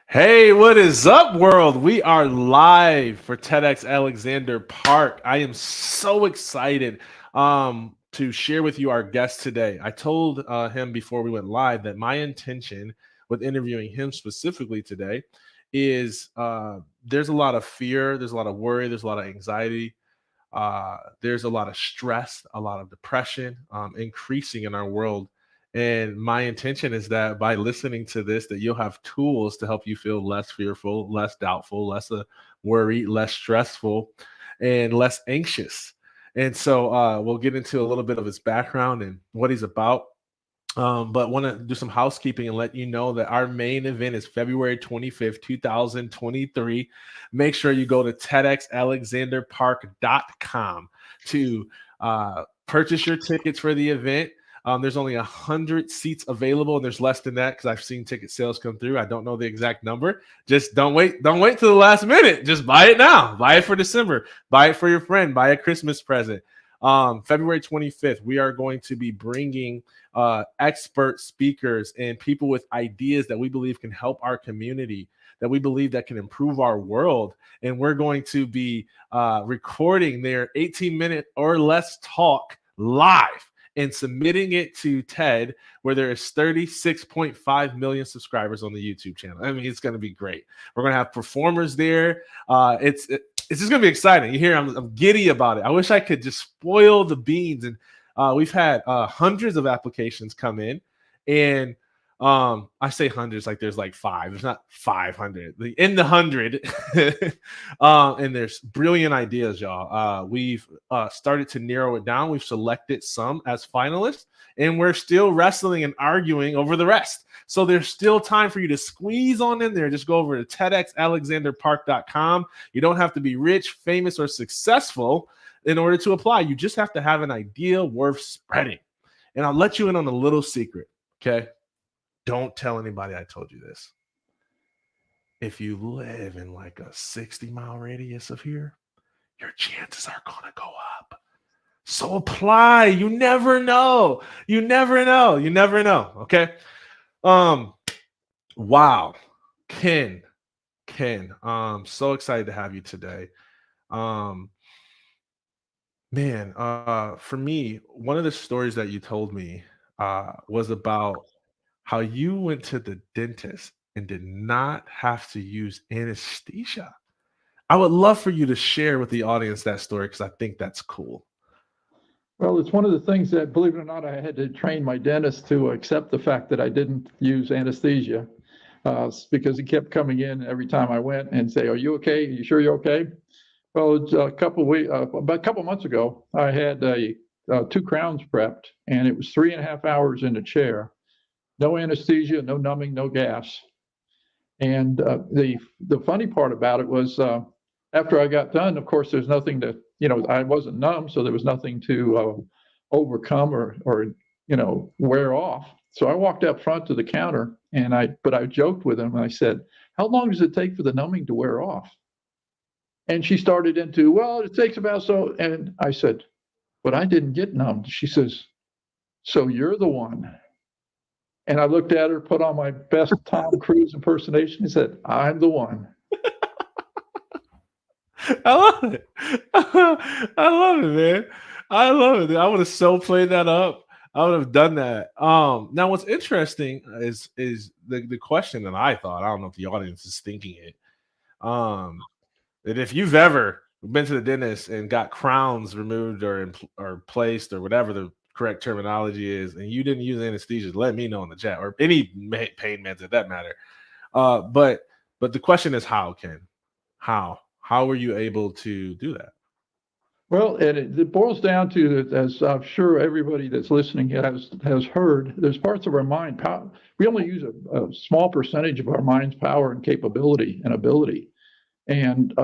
Hey, what is up, world? We are live for TEDxAlexanderPark. I am so excited to share with you our guest today. I told him before we went live that my intention with interviewing him specifically today is there's a lot of fear, there's a lot of worry, there's a lot of anxiety, there's a lot of stress, a lot of depression increasing in our world. And my intention is that by listening to this, that you'll have tools to help you feel less fearful, less doubtful, less worried, less stressful, and less anxious. And so we'll get into a little bit of his background and what he's about. But want to do some housekeeping and let you know that our main event is February 25th, 2023. Make sure you go to TEDxAlexanderPark.com to purchase your tickets for the event. There's only 100 seats available, and there's less than that because I've seen ticket sales come through. I don't know the exact number. Just don't wait till the last minute. Just buy it now. Buy it for December. Buy it for your friend. Buy a Christmas present. February 25th, we are going to be bringing expert speakers and people with ideas that we believe can help our community, that we believe that can improve our world. And we're going to be recording their 18-minute or less talk live and submitting it to TED, where there is 36.5 million subscribers on the YouTube channel. I mean, it's going to be great. We're going to have performers there. It's just going to be exciting. You hear, I'm giddy about it. I wish I could just spoil the beans. And we've had hundreds of applications come in, and I say hundreds like there's like five. There's not 500. In the 100, and there's brilliant ideas, y'all. We've started to narrow it down. We've selected some as finalists, and we're still wrestling and arguing over the rest. So there's still time for you to squeeze on in there. Just go over to TEDxAlexanderPark.com. You don't have to be rich, famous, or successful in order to apply. You just have to have an idea worth spreading. And I'll let you in on a little secret, okay? Don't tell anybody I told you this. If you live in like a 60-mile radius of here, your chances are going to go up. So apply. You never know. You never know. You never know. Okay. Wow. Ken. So excited to have you today. For me, one of the stories that you told me was about how you went to the dentist and did not have to use anesthesia. I would love for you to share with the audience that story because I think that's cool. Well, it's one of the things that, believe it or not, I had to train my dentist to accept the fact that I didn't use anesthesia because he kept coming in every time I went and say, "Are you okay? Are you sure you're okay?" Well, it's about a couple months ago, I had 2 crowns prepped, and it was 3.5 hours in a chair. No anesthesia, no numbing, no gas. And the funny part about it was after I got done, of course, there's nothing to, I wasn't numb, so there was nothing to overcome or wear off. So I walked up front to the counter, but I joked with him, and I said, "How long does it take for the numbing to wear off?" And she started into, "Well, it takes about so," and I said, "But I didn't get numbed." She says, "So you're the one." And I looked at her, put on my best Tom Cruise impersonation, and said, "I'm the one." I love it. I love it, man. I love it. I would have so played that up. I would have done that. Now what's interesting is the question that I thought. I don't know if the audience is thinking it. That if you've ever been to the dentist and got crowns removed or placed or whatever the correct terminology is, and you didn't use anesthesia, let me know in the chat, or any pain meds at that matter. But the question is how, Ken? How were you able to do that? Well, and it boils down to, as I'm sure everybody that's listening has heard, there's parts of our mind. We only use a small percentage of our mind's power and capability and ability. And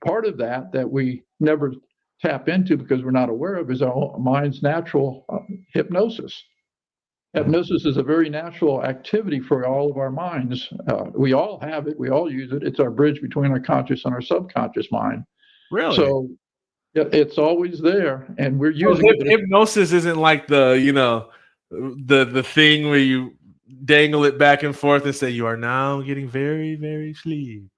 part of that we never tap into because we're not aware of is our mind's natural hypnosis. Hypnosis is a very natural activity for all of our minds. We all have it. We all use it. It's our bridge between our conscious and our subconscious mind. Really? So it's always there, and we're using it. Hypnosis isn't like the thing where you dangle it back and forth and say, "You are now getting very, very sleepy."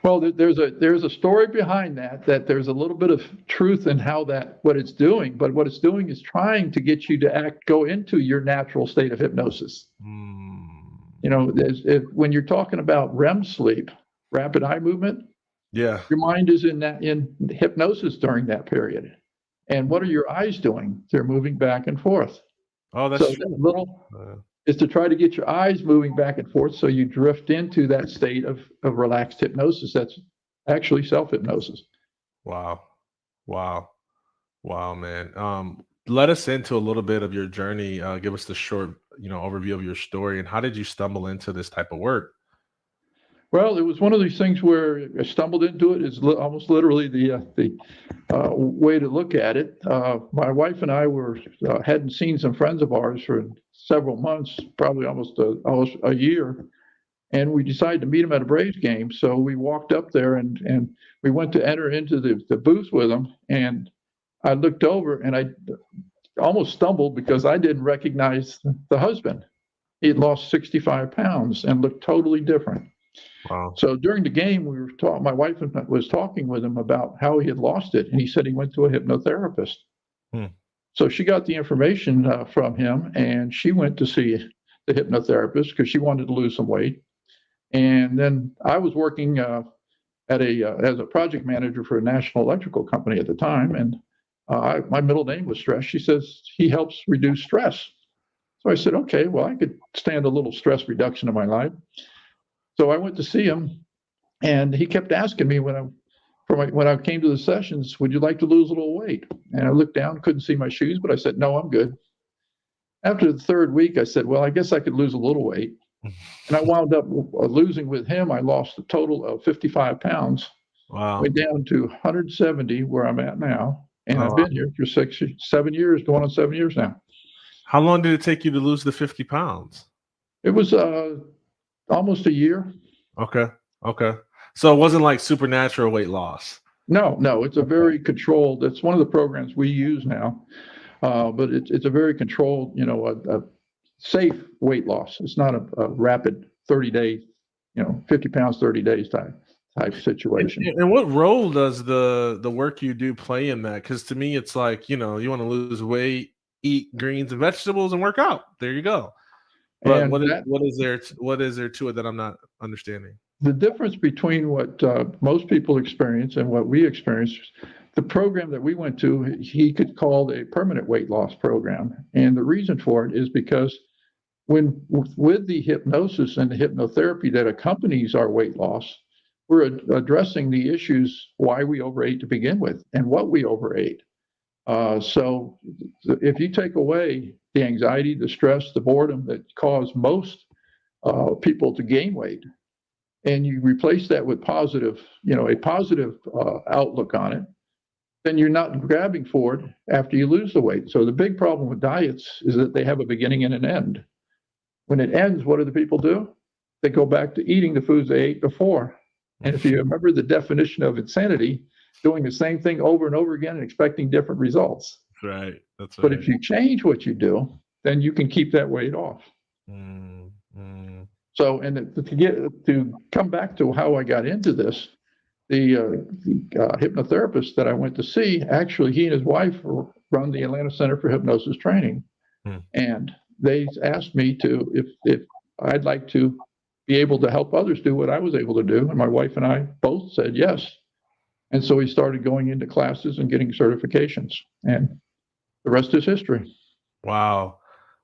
Well, there's a story behind that there's a little bit of truth in what it's doing, but what it's doing is trying to get you to go into your natural state of hypnosis. You know, when you're talking about REM sleep, rapid eye movement, Yeah. your mind is in hypnosis during that period. And what are your eyes doing? They're moving back and forth. Oh, that's So true. that little is to try to get your eyes moving back and forth so you drift into that state of relaxed hypnosis. That's actually self-hypnosis. Wow. Wow. Wow, man. Let us into a little bit of your journey. Give us the short, overview of your story, and how did you stumble into this type of work? Well, it was one of these things where I stumbled into it. Is almost literally the way to look at it. My wife and I hadn't seen some friends of ours for several months, probably almost a year, and we decided to meet them at a Braves game. So we walked up there and we went to enter into the booth with them, and I looked over and I almost stumbled because I didn't recognize the husband. He had lost 65 pounds and looked totally different. Wow. So during the game, my wife was talking with him about how he had lost it, and he said he went to a hypnotherapist. So she got the information from him, and she went to see the hypnotherapist because she wanted to lose some weight. And then I was working as a project manager for a national electrical company at the time, and my middle name was Stress. She says he helps reduce stress. So I said, okay, well, I could stand a little stress reduction in my life. So I went to see him, and he kept asking me when I came to the sessions, would you like to lose a little weight? And I looked down, couldn't see my shoes, but I said, no, I'm good. After the third week, I said, well, I guess I could lose a little weight. And I wound up losing with him. I lost a total of 55 pounds. Wow. Went down to 170 where I'm at now. And I've been here for 7 years, going on 7 years now. How long did it take you to lose the 50 pounds? It was almost a year. Okay. So it wasn't like supernatural weight loss. No, it's a very controlled. It's one of the programs we use now, but it's a very controlled, a safe weight loss. It's not a rapid 30-day, 50 pounds, 30 days type situation. And what role does the work you do play in that? Because to me, it's like, you want to lose weight, eat greens and vegetables, and work out. There you go. But what is there to it that I'm not understanding? The difference between what most people experience and what we experience, the program that we went to, he could call a permanent weight loss program. And the reason for it is because with the hypnosis and the hypnotherapy that accompanies our weight loss, we're addressing the issues why we overate to begin with and what we overate. So if you take away the anxiety, the stress, the boredom that cause most people to gain weight, and you replace that with a positive outlook on it, then you're not grabbing for it after you lose the weight. So the big problem with diets is that they have a beginning and an end. When it ends, what do the people do? They go back to eating the foods they ate before. And if you remember the definition of insanity, doing the same thing over and over again and expecting different results. Right. That's right. But if you change what you do, then you can keep that weight off. So, and to come back to how I got into this, the hypnotherapist that I went to see, actually, he and his wife run the Atlanta Center for Hypnosis Training. And they asked me if I'd like to be able to help others do what I was able to do. And my wife and I both said yes. And so we started going into classes and getting certifications. And the rest is history. Wow.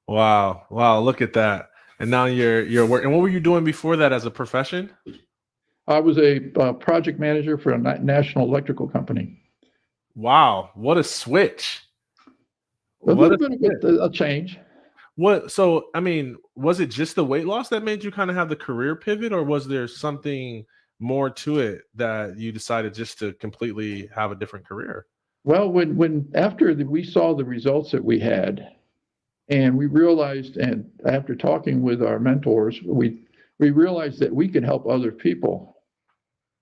Look at that. And now you're working. And what were you doing before that as a profession? I was a project manager for a national electrical company. Wow. What a switch. A little bit of a change. So, I mean, was it just the weight loss that made you kind of have the career pivot, or was there something more to it that you decided just to completely have a different career? Well, after we saw the results that we had, and we realized, and after talking with our mentors, we realized that we could help other people.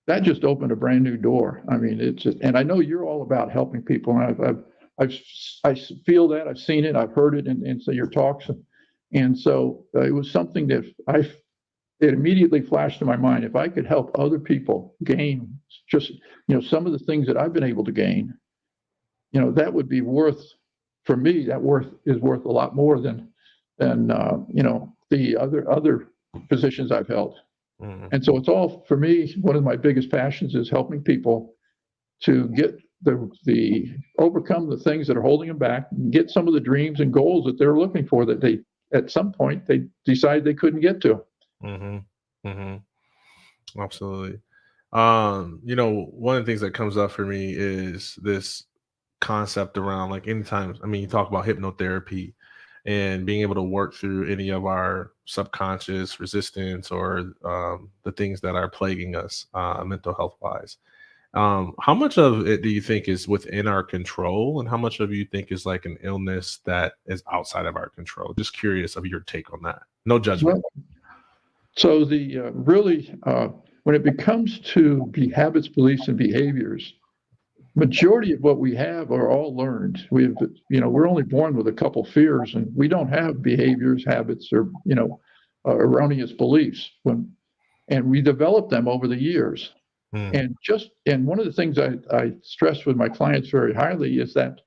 That just opened a brand new door. I mean, and I know you're all about helping people. And I feel that, I've seen it, I've heard it in your talks. And so it was something that it immediately flashed in my mind. If I could help other people gain just, some of the things that I've been able to gain, that would be worth, for me, is worth a lot more than the other positions I've held. Mm-hmm. And so it's all, for me, one of my biggest passions is helping people to get the overcome the things that are holding them back, and get some of the dreams and goals that they're looking for that they, at some point, they decided they couldn't get to. Mm-hmm. Mm-hmm. Absolutely. One of the things that comes up for me is this concept around, like, anytime, I mean, you talk about hypnotherapy and being able to work through any of our subconscious resistance or the things that are plaguing us mental health wise. How much of it do you think is within our control, and how much of you think is like an illness that is outside of our control? Just curious of your take on that. No judgment. Well, so when it comes to habits, beliefs, and behaviors, majority of what we have are all learned. We're only born with a couple fears, and we don't have behaviors, habits, or erroneous beliefs. And we develop them over the years. And one of the things I stress with my clients very highly is that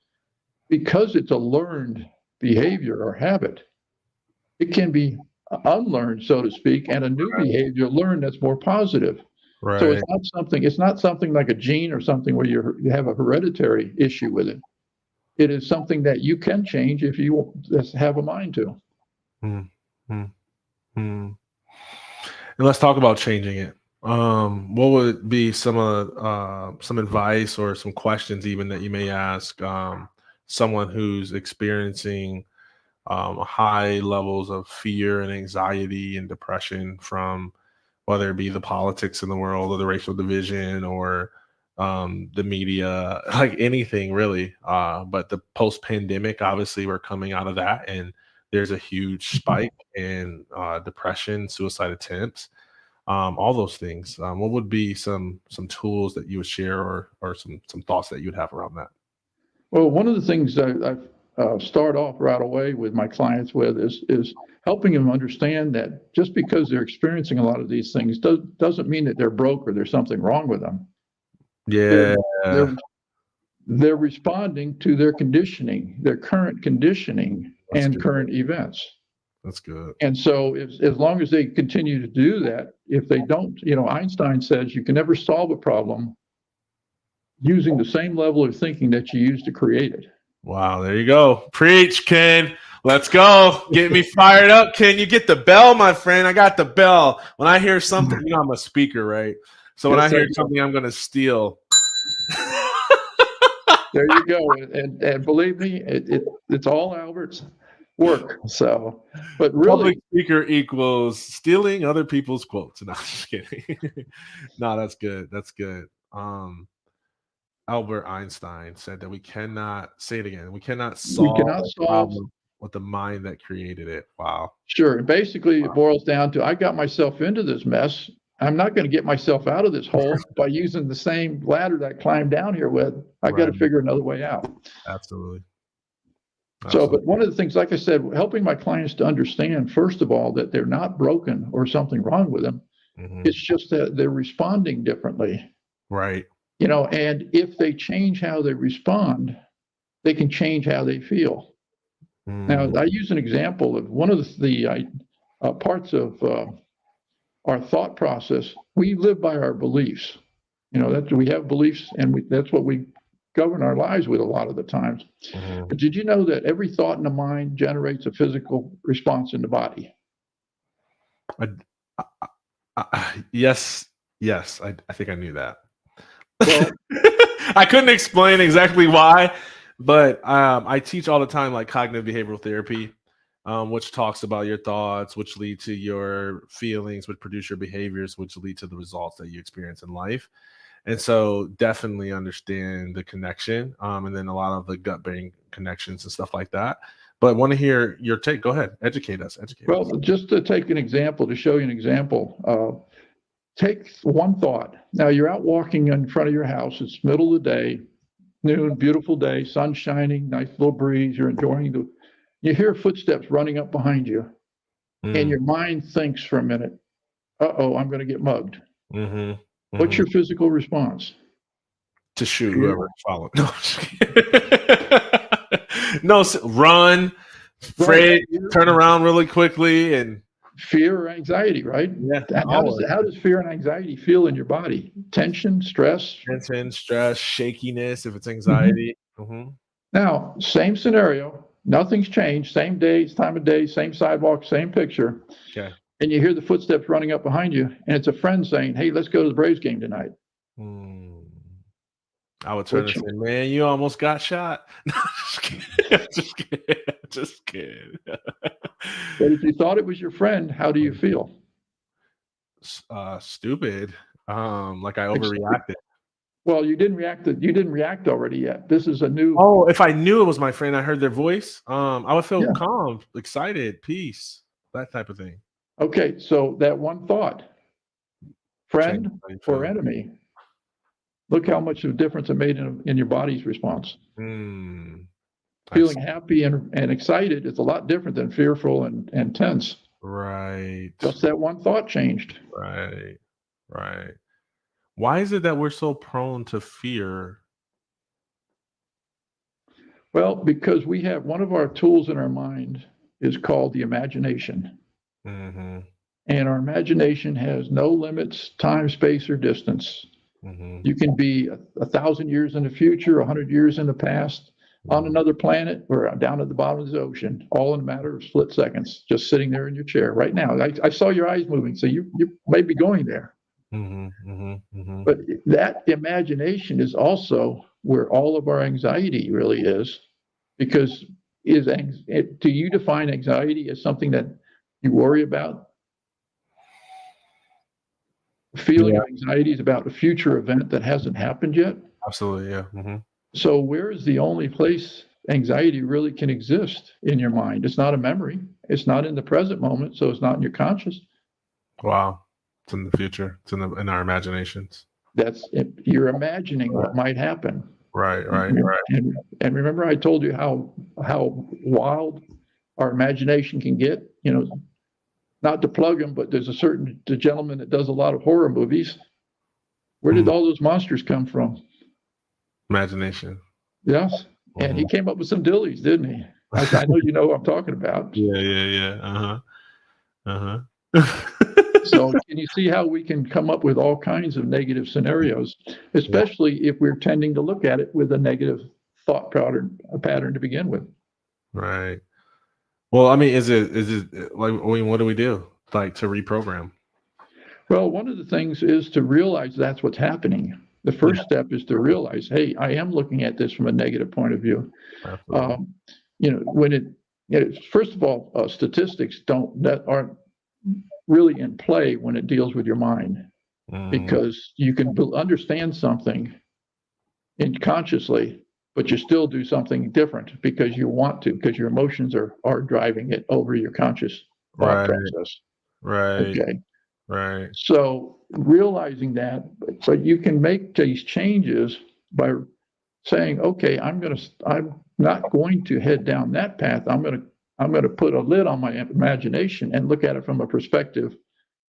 because it's a learned behavior or habit, it can be unlearned, so to speak, and a new behavior learned that's more positive. Right. So it's not something like a gene or something where you have a hereditary issue with it. It is something that you can change if you just have a mind to. And let's talk about changing it. What would be some advice or some questions even that you may ask someone who's experiencing high levels of fear and anxiety and depression from whether it be the politics in the world or the racial division or the media, like anything really. But the post-pandemic, obviously we're coming out of that, and there's a huge spike in depression, suicide attempts, all those things. What would be some tools that you would share or some thoughts that you'd have around that? Well, one of the things I start off right away with my clients with is helping them understand that just because they're experiencing a lot of these things doesn't mean that they're broke or there's something wrong with them. Yeah. They're responding to their conditioning, their current conditioning. That's and good. Current events. That's good. And so as long as they continue to do that, if they don't, Einstein says you can never solve a problem using the same level of thinking that you used to create it. Wow, there you go. Preach, Ken. Let's go. Get me fired up. Can you get the bell, my friend? I got the bell. When I hear something, I'm a speaker, right? So when I hear something, I'm going to steal. There you go. And believe me, it's all Albert's work. So, but really, public speaker equals stealing other people's quotes. No, I'm just kidding. No, that's good. That's good. Albert Einstein said that we cannot solve the problem with the mind that created it. Wow. Sure. And basically, it boils down to I got myself into this mess. I'm not going to get myself out of this hole by using the same ladder that I climbed down here with. I got to figure another way out. Absolutely. So, but one of the things, like I said, helping my clients to understand, first of all, that they're not broken or something wrong with them. It's just that they're responding differently. Right. And if they change how they respond, they can change how they feel. Now, I use an example of one of the parts of our thought process. We live by our beliefs. That we have beliefs, and that's what we govern our lives with a lot of the times. But did you know that every thought in the mind generates a physical response in the body? Yes. I think I knew that. Well, I couldn't explain exactly why, but I teach all the time, like cognitive behavioral therapy, which talks about your thoughts, which lead to your feelings, which produce your behaviors, which lead to the results that you experience in life. And so definitely understand the connection, and then a lot of the gut-brain connections and stuff like that. But want to hear your take. Go ahead. Educate us. Well, just to take an example, to show you an example, take one thought. Now you're out walking in front of your house. It's middle of the day, noon, beautiful day, sun shining, nice little breeze. You're enjoying You hear footsteps running up behind you, and your mind thinks for a minute, uh-oh, I'm going to get mugged. What's your physical response? To shoot whoever's following. No, run, Fred, turn around really quickly, and fear or anxiety, right? Yeah. How does fear and anxiety feel in your body? Tension, stress? Tension, stress, shakiness, if it's anxiety. Now, same scenario, nothing's changed, same days, time of day, same sidewalk, same picture. Okay. And you hear the footsteps running up behind you, and it's a friend saying, hey, let's go to the Braves game tonight. I would turn and say, man, you almost got shot. Just kidding. Just kidding. But if you thought it was your friend, how do you feel? Stupid. Like I overreacted. Well, you didn't react already yet. This is a new. Oh, if I knew it was my friend, I heard their voice, I would feel calm, excited, peace, that type of thing. Okay, so that one thought, friend or enemy, look how much of a difference it made in your body's response. Feeling happy and excited is a lot different than fearful and tense. Right. Just that one thought changed. Right. Right. Why is it that we're so prone to fear? Well, because we have one of our tools in our mind is called the imagination. And our imagination has no limits, time, space, or distance. You can be 1,000 years in the future, 100 years in the past, on another planet, or down at the bottom of the ocean, all in a matter of split seconds, just sitting there in your chair right now. I saw your eyes moving, so you may be going there. But that imagination is also where all of our anxiety really is, because do you define anxiety as something that you worry about? Feeling of anxiety is about a future event that hasn't happened yet. Absolutely, yeah. So where is the only place anxiety really can exist in your mind? It's not a memory. It's not in the present moment, so it's not in your conscious. Wow. It's in the future. It's in our imaginations. You're imagining what might happen. Right. And remember I told you how wild our imagination can get? Not to plug him, but there's a gentleman that does a lot of horror movies. Where did all those monsters come from? Imagination. Yes. And he came up with some dillies, didn't he? I know you know what I'm talking about. Yeah. So can you see how we can come up with all kinds of negative scenarios, especially if we're tending to look at it with a negative thought pattern to begin with? Right. Well, I mean, is it like, what do we do, like, to reprogram? Well, one of the things is to realize that's what's happening. The first step is to realize, hey, I am looking at this from a negative point of view. First of all, statistics aren't really in play when it deals with your mind, because you can understand something consciously, but you still do something different because you want to, because your emotions are driving it over your conscious thought process. Right. Okay. Right. So realizing that, but you can make these changes by saying, okay, I'm not going to head down that path. I'm going to put a lid on my imagination and look at it from a perspective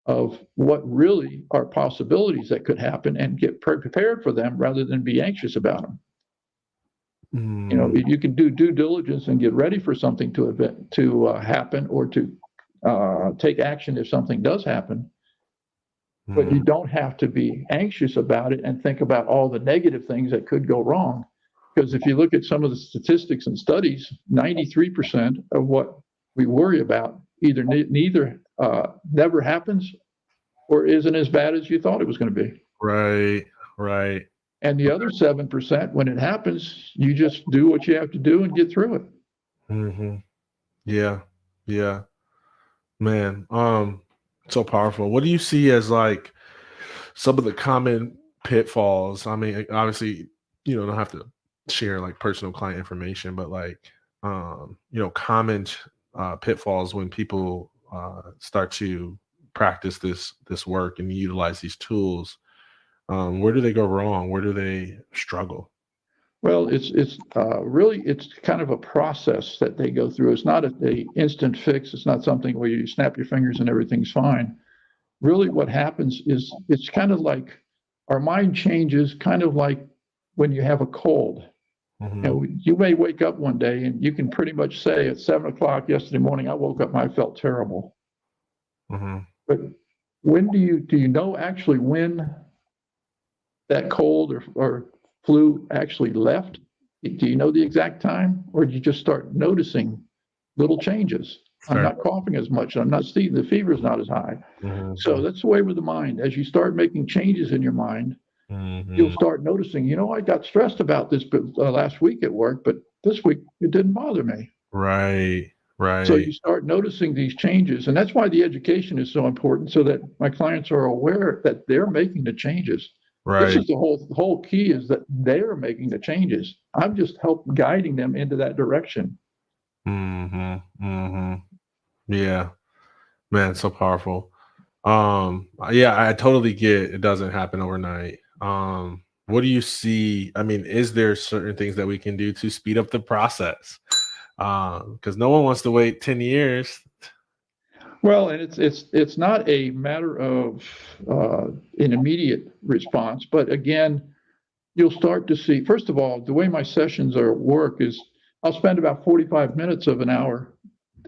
of what really are possibilities that could happen and get prepared for them rather than be anxious about them. You can do due diligence and get ready for something to happen or to take action if something does happen. But you don't have to be anxious about it and think about all the negative things that could go wrong. Because if you look at some of the statistics and studies, 93% of what we worry about either never happens or isn't as bad as you thought it was going to be. Right. And the other 7%, when it happens, you just do what you have to do and get through it. Yeah. Man, so powerful. What do you see as, like, some of the common pitfalls? I mean, obviously, don't have to share, like, personal client information, but, like, common pitfalls when people start to practice this work and utilize these tools. Where do they go wrong? Where do they struggle? Well, it's kind of a process that they go through. It's not a instant fix. It's not something where you snap your fingers and everything's fine. Really what happens is it's kind of like our mind changes, kind of like when you have a cold. You may wake up one day and you can pretty much say at 7 o'clock yesterday morning, I woke up and I felt terrible. But when do you know actually when that cold or flu actually left? Do you know the exact time, or do you just start noticing little changes? I'm not coughing as much. I'm not seeing the fever's not as high. So that's the way with the mind. As you start making changes in your mind, you'll start noticing, I got stressed about this last week at work, but this week it didn't bother me. Right. So you start noticing these changes, and that's why the education is so important, so that my clients are aware that they're making the changes. This is the whole key, is that they're making the changes. I'm just guiding them into that direction. Yeah, man, so powerful. Yeah, I totally get it doesn't happen overnight. What do you see? I mean, is there certain things that we can do to speed up the process? Because no one wants to wait 10 years. Well, and it's not a matter of an immediate response, but again, you'll start to see, first of all, the way my sessions work is I'll spend about 45 minutes of an hour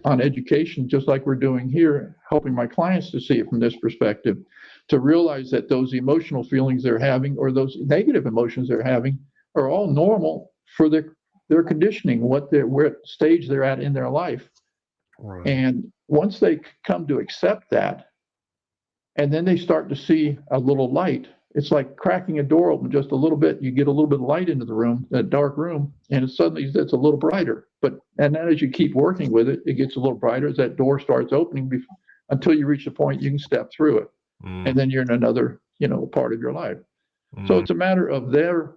on education, just like we're doing here, helping my clients to see it from this perspective, to realize that those emotional feelings they're having or those negative emotions they're having are all normal for their conditioning, what stage they're at in their life. And once they come to accept that, and then they start to see a little light, it's like cracking a door open just a little bit. You get a little bit of light into the room, that dark room, and suddenly it's a little brighter. And then as you keep working with it, it gets a little brighter as that door starts opening until you reach a point you can step through it. And then you're in another, part of your life. So it's a matter of their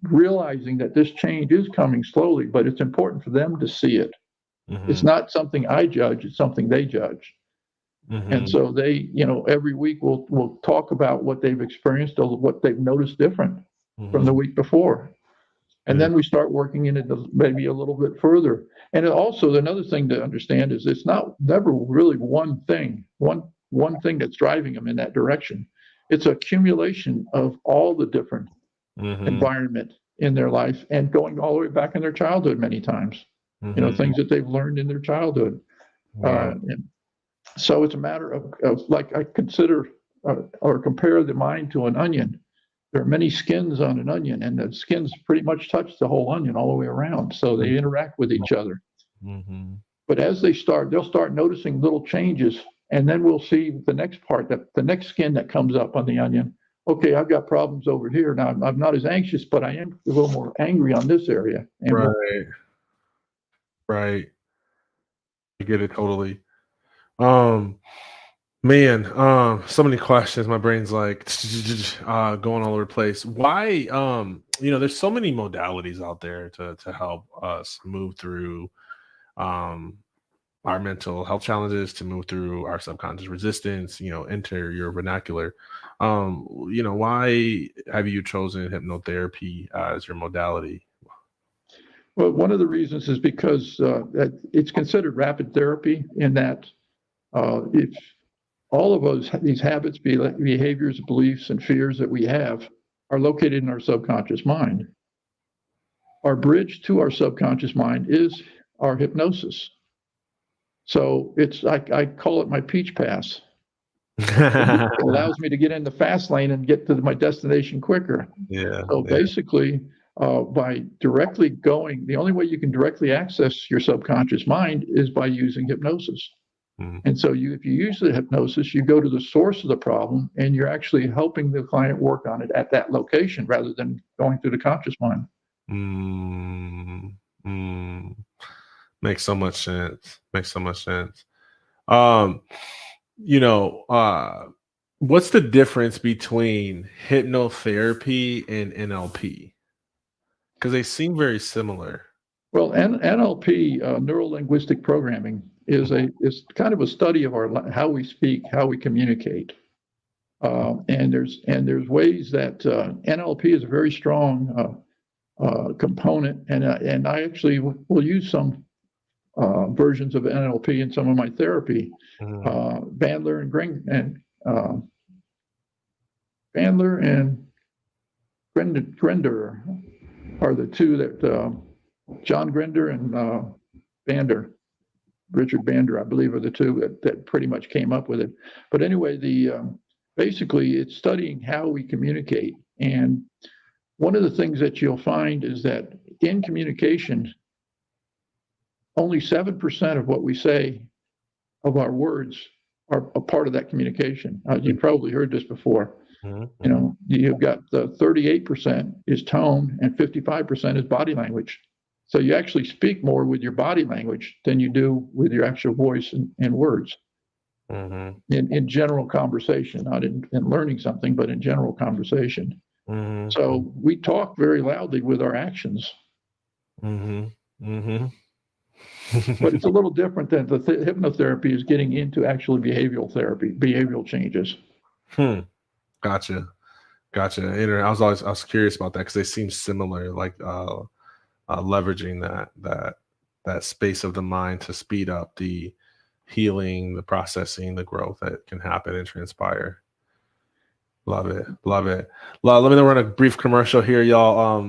realizing that this change is coming slowly, but it's important for them to see it. It's not something I judge, it's something they judge. And so they, every week we'll talk about what they've experienced or what they've noticed different from the week before. And then we start working in it maybe a little bit further. And also another thing to understand is it's never really one thing that's driving them in that direction. It's an accumulation of all the different environment in their life and going all the way back in their childhood many times. Things that they've learned in their childhood. So it's a matter of like I consider or compare the mind to an onion. There are many skins on an onion, and the skins pretty much touch the whole onion all the way around. So they interact with each other. But as they'll start noticing little changes, and then we'll see the next part, the next skin that comes up on the onion. Okay, I've got problems over here. Now I'm not as anxious, but I am a little more angry on this area. And Right. I get it totally. Man, so many questions. My brain's like going all over the place. Why, there's so many modalities out there to help us move through our mental health challenges, to move through our subconscious resistance, enter your vernacular. Why have you chosen hypnotherapy as your modality? Well, one of the reasons is because it's considered rapid therapy in that if all of these habits, behaviors, beliefs, and fears that we have are located in our subconscious mind. Our bridge to our subconscious mind is our hypnosis. So I call it my peach pass. It allows me to get in the fast lane and get to my destination quicker. So basically, by directly the only way you can directly access your subconscious mind is by using hypnosis. And so if you use the hypnosis, you go to the source of the problem, and you're actually helping the client work on it at that location rather than going through the conscious mind. Makes so much sense. What's the difference between hypnotherapy and NLP? Because they seem very similar. Well, NLP, neuro-linguistic programming, is kind of a study of how we speak, how we communicate. And there's ways that NLP is a very strong component, and I actually will use some versions of NLP in some of my therapy. Bandler and Grinder are the two that John Grinder and Richard Bander, I believe, are the two that pretty much came up with it. But anyway, basically it's studying how we communicate. And one of the things that you'll find is that in communication, only 7% of what we say, of our words, are a part of that communication. You probably heard this before. You've got 38% is tone and 55% is body language. So you actually speak more with your body language than you do with your actual voice and words. In general conversation, not in learning something, but in general conversation. So we talk very loudly with our actions. But it's a little different than the hypnotherapy is getting into actually behavioral therapy, behavioral changes. Gotcha. I was curious about that because they seem similar, like leveraging that space of the mind to speed up the healing, the processing, the growth that can happen and transpire. Love it. Let me run a brief commercial here, y'all.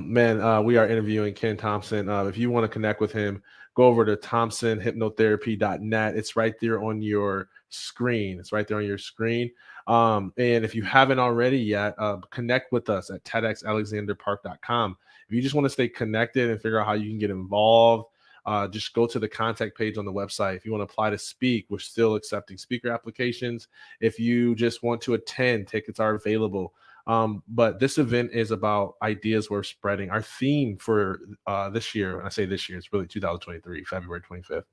We are interviewing Ken Thompson. If you want to connect with him, go over to thompsonhypnotherapy.net. It's right there on your screen. And if you haven't already yet, connect with us at TEDxAlexanderPark.com. If you just want to stay connected and figure out how you can get involved, just go to the contact page on the website. If you want to apply to speak, we're still accepting speaker applications. If you just want to attend, tickets are available. But this event is about ideas we're spreading. Our theme for this year, when I say this year, it's really 2023, February 25th.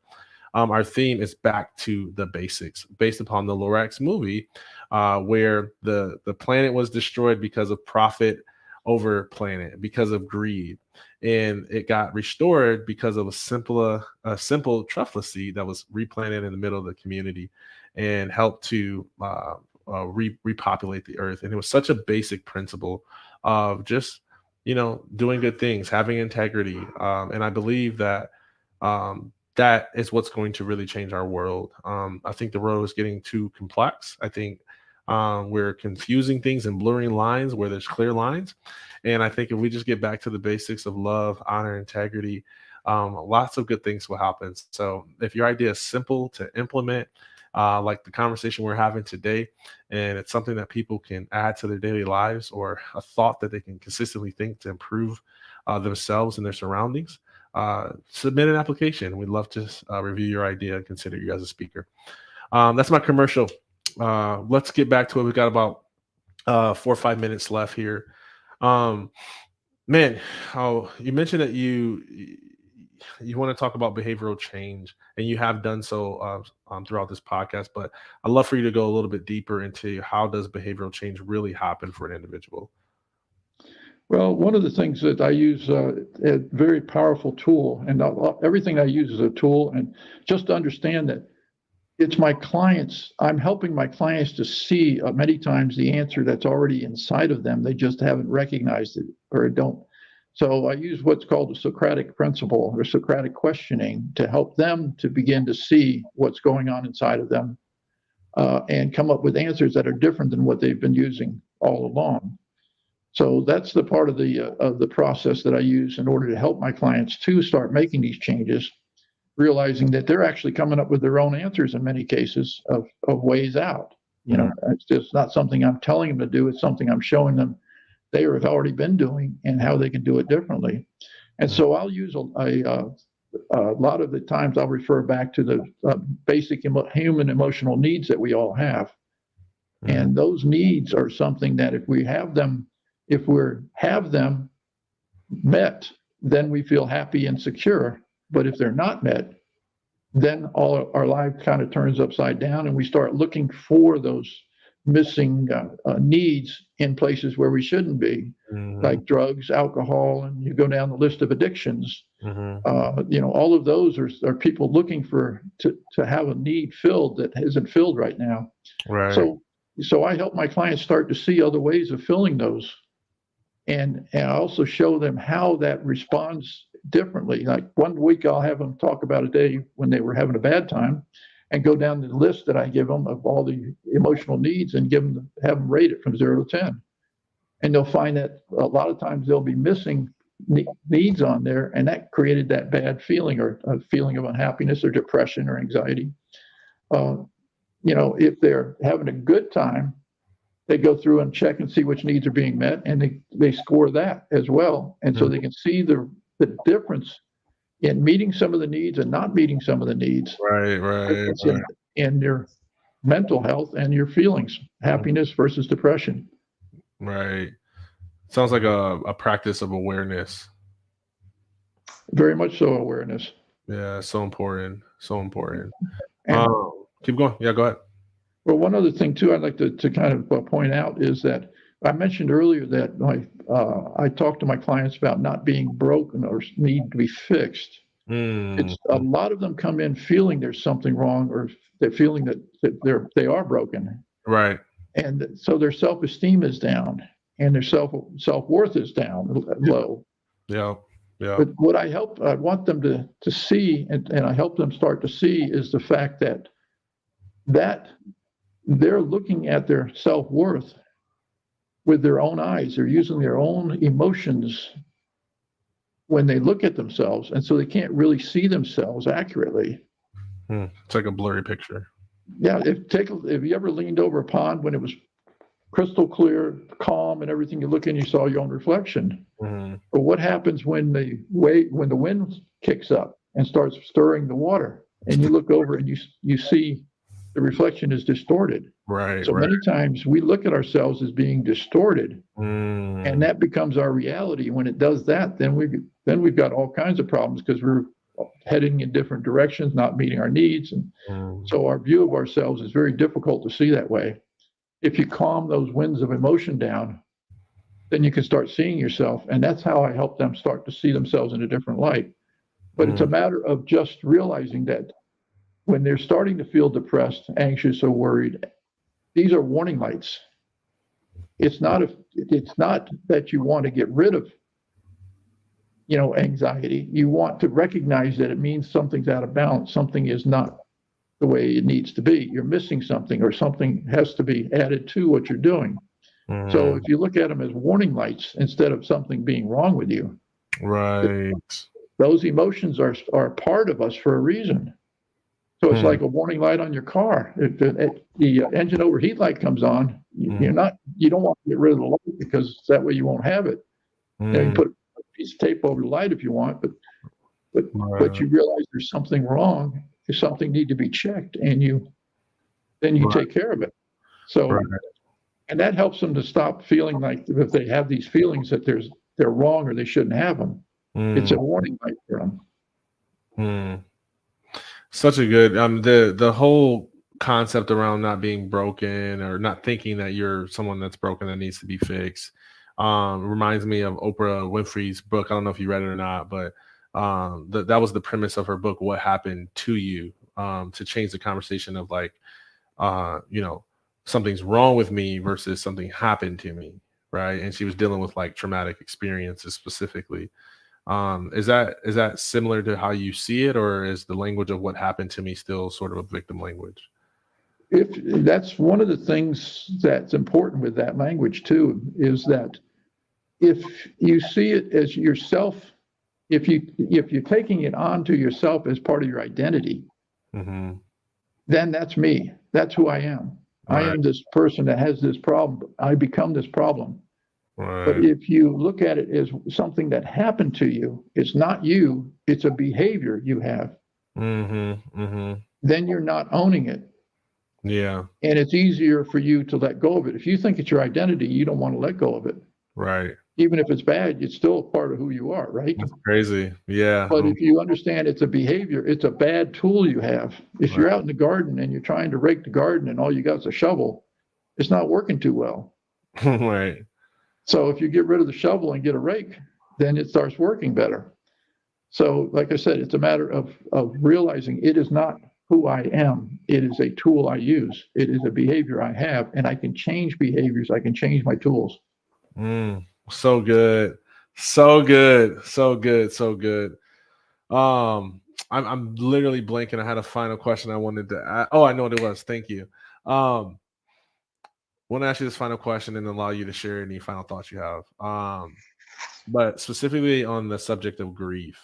Our theme is back to the basics, based upon the Lorax movie, where the planet was destroyed because of profit over planet, because of greed. And it got restored because of a simple truffle seed that was replanted in the middle of the community and helped to repopulate the earth. And it was such a basic principle of just, doing good things, having integrity. And I believe that that is what's going to really change our world. I think the world is getting too complex. I think we're confusing things and blurring lines where there's clear lines. And I think if we just get back to the basics of love, honor, integrity, lots of good things will happen. So if your idea is simple to implement, like the conversation we're having today, and it's something that people can add to their daily lives, or a thought that they can consistently think to improve themselves and their surroundings, submit an application. We'd love to review your idea and consider you as a speaker. That's my commercial. Let's get back to it. We've got about 4 or 5 minutes left here. You mentioned that you want to talk about behavioral change, and you have done so throughout this podcast, but I'd love for you to go a little bit deeper into how does behavioral change really happen for an individual? Well, one of the things that I use a very powerful tool, and everything I use is a tool, and just to understand that it's my clients, I'm helping my clients to see many times the answer that's already inside of them. They just haven't recognized it or don't. So I use what's called the Socratic principle or Socratic questioning to help them to begin to see what's going on inside of them and come up with answers that are different than what they've been using all along. So that's the part of the process that I use in order to help my clients to start making these changes, realizing that they're actually coming up with their own answers in many cases of ways out. It's just not something I'm telling them to do. It's something I'm showing them they have already been doing and how they can do it differently. And so I'll use a lot of the times I'll refer back to the basic human emotional needs that we all have. And those needs are something that if we have them met, then we feel happy and secure. But if they're not met, then all our life kind of turns upside down, and we start looking for those missing needs in places where we shouldn't be, like drugs, alcohol, and you go down the list of addictions. All of those are people looking to have a need filled that isn't filled right now. Right. So I help my clients start to see other ways of filling those. And I also show them how that responds differently. Like one week I'll have them talk about a day when they were having a bad time and go down the list that I give them of all the emotional needs and have them rate it from 0 to 10. And they'll find that a lot of times they'll be missing needs on there, and that created that bad feeling or a feeling of unhappiness or depression or anxiety. If they're having a good time, they go through and check and see which needs are being met, and they score that as well. And so they can see the difference in meeting some of the needs and not meeting some of the needs. Right. In your mental health and your feelings, happiness versus depression. Right. Sounds like a practice of awareness. Very much so, awareness. Yeah, so important. So important. And, keep going. Yeah, go ahead. well, one other thing too I'd like to kind of point out is that I mentioned earlier that I talked to my clients about not being broken or need to be fixed. It's a lot of them come in feeling there's something wrong, or they're feeling that they are broken. Right. And so their self-esteem is down and their self-worth is down, low. Yeah. But what I want them to see, and I help them start to see, is the fact that they're looking at their self-worth with their own eyes. They're using their own emotions when they look at themselves, and so they can't really see themselves accurately. It's like a blurry picture. Yeah, if you ever leaned over a pond when it was crystal clear, calm, and everything, you look in, you saw your own reflection. But what happens when the wind kicks up and starts stirring the water, and you look over and you see the reflection is distorted. Right. So many times we look at ourselves as being distorted, and that becomes our reality. When it does that, then we've got all kinds of problems because we're heading in different directions, not meeting our needs, and so our view of ourselves is very difficult to see that way. If you calm those winds of emotion down, then you can start seeing yourself, and that's how I help them start to see themselves in a different light. But it's a matter of just realizing that when they're starting to feel depressed, anxious, or worried, these are warning lights. It's not that you want to get rid of, anxiety. You want to recognize that it means something's out of balance. Something is not the way it needs to be. You're missing something, or something has to be added to what you're doing. So if you look at them as warning lights instead of something being wrong with you, right, those emotions are part of us for a reason. So it's like a warning light on your car. If the engine overheat light comes on, you don't want to get rid of the light, because that way you won't have it. You put a piece of tape over the light if you want, but you realize there's something wrong. There's something need to be checked, and then you take care of it. So, and that helps them to stop feeling like, if they have these feelings, that they're wrong or they shouldn't have them. It's a warning light for them. Such a good the whole concept around not being broken, or not thinking that you're someone that's broken that needs to be fixed, reminds me of Oprah Winfrey's book. I don't know if you read it or not, but that was the premise of her book, What Happened to You, to change the conversation of like, something's wrong with me versus something happened to me, right? And she was dealing with like traumatic experiences specifically. Is that similar to how you see it, or is the language of what happened to me still sort of a victim language? That's one of the things that's important with that language too, is that if you see it as yourself, if you're taking it onto yourself as part of your identity, then that's me. That's who I am. Right. I am this person that has this problem. I become this problem. Right. But if you look at it as something that happened to you, it's not you, it's a behavior you have. Then you're not owning it. Yeah. And it's easier for you to let go of it. If you think it's your identity, you don't want to let go of it. Right. Even if it's bad, it's still a part of who you are, right? That's crazy. Yeah. But if you understand it's a behavior, it's a bad tool you have. If you're out in the garden and you're trying to rake the garden and all you got is a shovel, it's not working too well. Right. So if you get rid of the shovel and get a rake, then it starts working better. So like I said, it's a matter of realizing it is not who I am. It is a tool I use. It is a behavior I have, and I can change behaviors. I can change my tools. So good. So good. So good. So good. I'm literally blanking. I had a final question I wanted to ask. Oh, I know what it was. Thank you. Want to ask you this final question and allow you to share any final thoughts you have. But specifically on the subject of grief.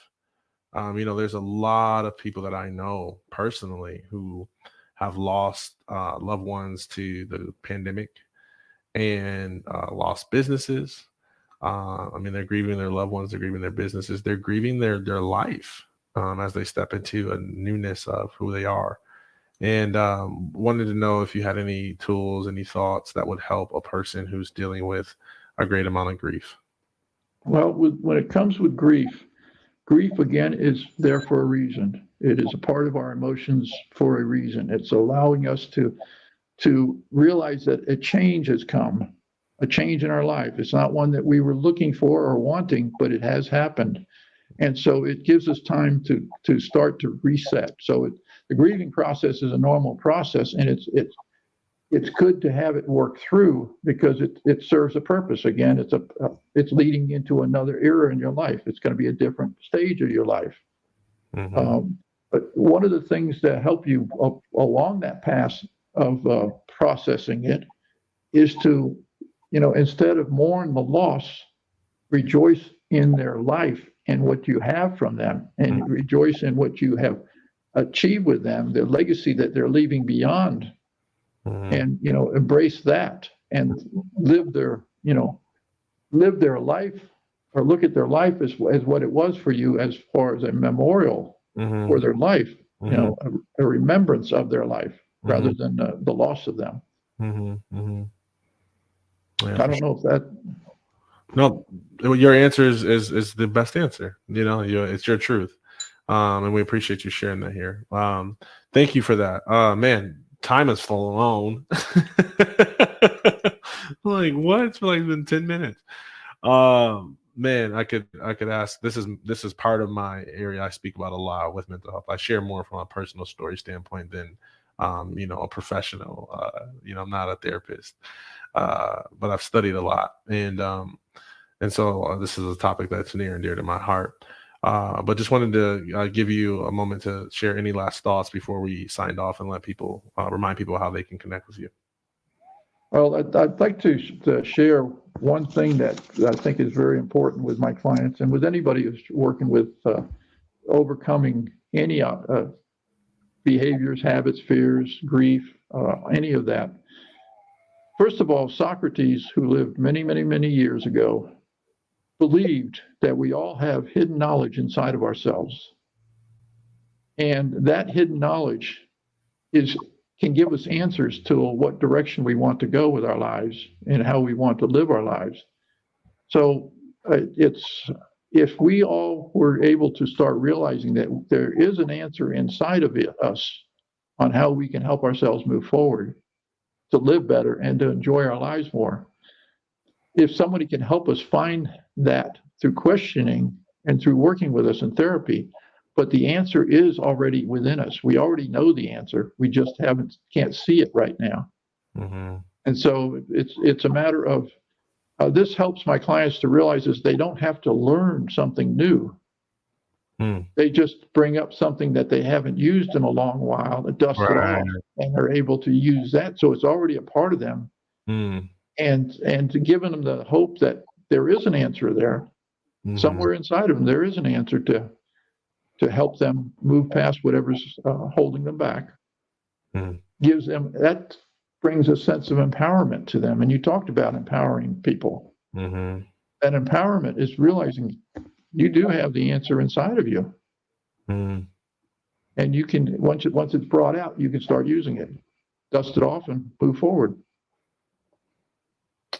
There's a lot of people that I know personally who have lost loved ones to the pandemic and lost businesses. They're grieving their loved ones, they're grieving their businesses, they're grieving their life as they step into a newness of who they are. And wanted to know if you had any tools, any thoughts that would help a person who's dealing with a great amount of grief. Well, when it comes with grief, grief again is there for a reason. It is a part of our emotions for a reason. It's allowing us to realize that a change has come, a change in our life. It's not one that we were looking for or wanting, but it has happened. And so it gives us time to start to reset. So the grieving process is a normal process, and it's good to have it work through because it serves a purpose. Again, it's leading into another era in your life. It's going to be a different stage of your life. Mm-hmm. But one of the things that help you along that path of processing it is to, instead of mourn the loss, rejoice in their life and what you have from them, and rejoice in what you have achieved with them, the legacy that they're leaving beyond, and embrace that and live their life, or look at their life as what it was for you, as far as a memorial for their life, a remembrance of their life rather than the loss of them. Yeah, I don't know if that. No, your answer is the best answer. It's your truth, and we appreciate you sharing that here. Thank you for that. Man, time has flown. Like what? It's like been 10 minutes. Man, I could ask. This is part of my area. I speak about a lot with mental health. I share more from a personal story standpoint than a professional. I'm not a therapist, but I've studied a lot, and so this is a topic that's near and dear to my heart. But just wanted to give you a moment to share any last thoughts before we signed off and let people remind people how they can connect with you. Well, I'd like to share one thing that I think is very important with my clients and with anybody who's working with overcoming any behaviors, habits, fears, grief, any of that. First of all, Socrates, who lived many, many, many years ago, believed that we all have hidden knowledge inside of ourselves. And that hidden knowledge can give us answers to what direction we want to go with our lives and how we want to live our lives. So if we all were able to start realizing that there is an answer inside of us on how we can help ourselves move forward, to live better and to enjoy our lives more. If somebody can help us find that through questioning and through working with us in therapy, but the answer is already within us. We already know the answer. We just can't see it right now. And so it's a matter of this helps my clients to realize is they don't have to learn something new. They just bring up something that they haven't used in a long while, dust it off, and they're able to use that. So it's already a part of them. And to give them the hope that there is an answer there, somewhere inside of them, there is an answer to help them move past whatever's holding them back. That brings a sense of empowerment to them. And you talked about empowering people. That empowerment is realizing you do have the answer inside of you. And you can, once it's brought out, you can start using it, dust it off, and move forward.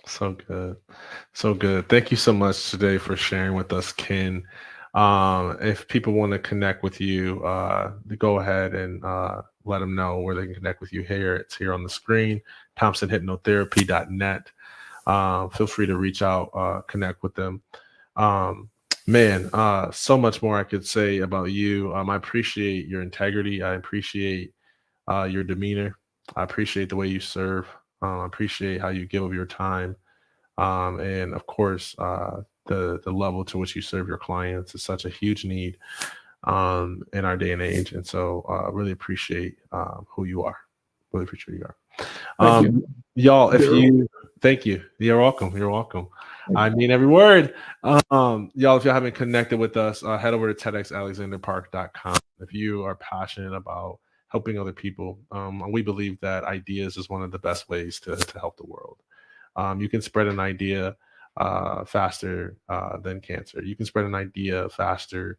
So good. So good. Thank you so much today for sharing with us, Ken. If people want to connect with you, go ahead and let them know where they can connect with you here. It's here on the screen, thompsonhypnotherapy.net. Feel free to reach out, connect with them. Man, so much more I could say about you. I appreciate your integrity. I appreciate your demeanor. I appreciate the way you serve. I appreciate how you give of your time. And of course, the level to which you serve your clients is such a huge need in our day and age. And so really appreciate who you are. Really appreciate who you are. Thank you. Y'all, if Daryl. you, thank you. You're welcome. You're welcome. I mean every word. Y'all, if y'all haven't connected with us, head over to TEDxAlexanderPark.com. If you are passionate about helping other people, we believe that ideas is one of the best ways to help the world. You can spread an idea faster than cancer. You can spread an idea faster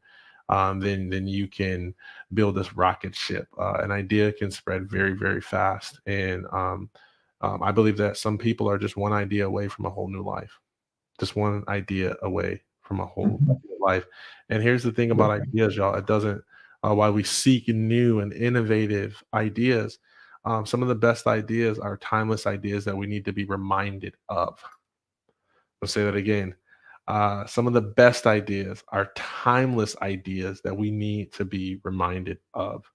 than you can build this rocket ship. An idea can spread very, very fast. And I believe that some people are just one idea away from a whole new life, just one idea away from a whole new life. And here's the thing about ideas, y'all. It doesn't, while we seek new and innovative ideas, some of the best ideas are timeless ideas that we need to be reminded of. I'll say that again. Some of the best ideas are timeless ideas that we need to be reminded of.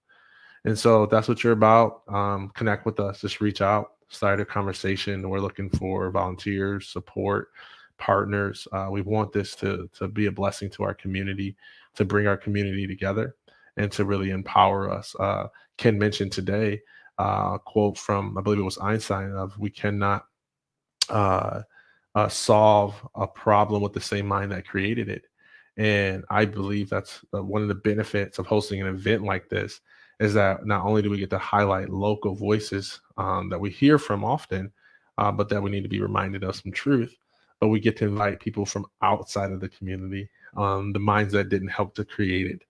And so that's what you're about. Connect with us. Just reach out, start a conversation. We're looking for volunteers, support, partners. We want this to be a blessing to our community, to bring our community together, and to really empower us. Ken mentioned today a quote from, I believe it was Einstein, of we cannot solve a problem with the same mind that created it. And I believe that's one of the benefits of hosting an event like this, is that not only do we get to highlight local voices that we hear from often, but that we need to be reminded of some truth, but we get to invite people from outside of the community, the minds that didn't help to create it.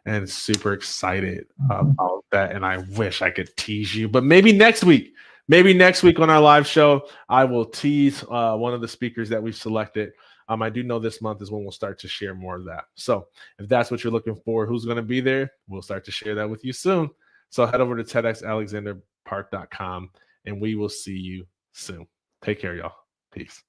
And super excited about that. And I wish I could tease you, but maybe next week. Maybe next week on our live show, I will tease one of the speakers that we've selected. I do know this month is when we'll start to share more of that. So if that's what you're looking for, who's going to be there, we'll start to share that with you soon. So head over to TEDxAlexanderPark.com and we will see you soon. Take care, y'all. Peace.